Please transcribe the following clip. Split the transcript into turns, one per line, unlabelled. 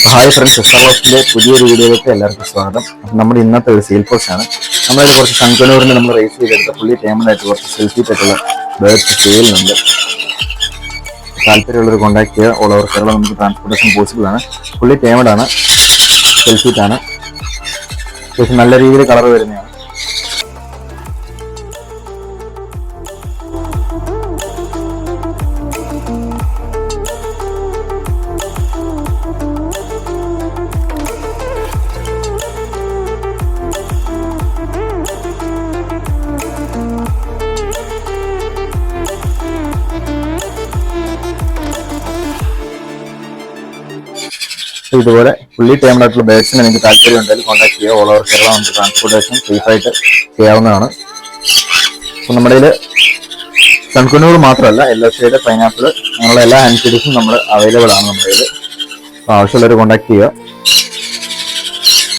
Hi friends, എസ്റ്റാബ്ലോസിന്റെ പുതിയൊരു വീഡിയോയിലേക്ക് എല്ലാവർക്കും സ്വാഗതം. നമ്മുടെ ഇന്നത്തെ ഒരു സെയിൽ പോസ്റ്റ് ആണ്. നമ്മളതിൽ കുറച്ച് സൺകനൂറിന് നമ്മൾ റേസ് ചെയ്തെടുത്ത ഫുള്ളി ടേമഡായിട്ട് കുറച്ച് സെൽഫീറ്റായിട്ടുള്ള ബേർഡ്സ് സെയിലുണ്ട്. താല്പര്യമുള്ളവർ കോൺടാക്ട് ചെയ്യുക. ഓൾ ഓവർ കേരള നമുക്ക് ട്രാൻസ്പോർട്ടേഷൻ പോസിബിൾ ആണ്. ഫുള്ളി ടേമഡാണ്, സെൽഫീറ്റാണ്, അത്യാവശ്യം നല്ല രീതിയിൽ കളർ വരുന്നതാണ്. ഇതുപോലെ ഫുള്ളി ടേമഡ് ആയിട്ടുള്ള ബേഡ്സിന് നിങ്ങൾക്ക് താല്പര്യം ഉണ്ടെങ്കിൽ കോൺടാക്ട് ചെയ്യുക. ഓൾ ഓവർ കേരള നമുക്ക് ട്രാൻസ്പോർട്ടേഷൻ സേഫായിട്ട് ചെയ്യാവുന്നതാണ്. അപ്പം നമ്മുടെ കയ്യിൽ സൺകുന്നൂർ മാത്രമല്ല, യെല്ലോ ഷെയ്ഡ്, പൈനാപ്പിൾ, അങ്ങനെയുള്ള എല്ലാ ഹാൻഡ് ഫീഡ്സും നമ്മൾ അവൈലബിൾ ആണ് നമ്മുടെ കയ്യിൽ. അപ്പോൾ ആവശ്യമുള്ളവർ കോൺടാക്ട് ചെയ്യുക.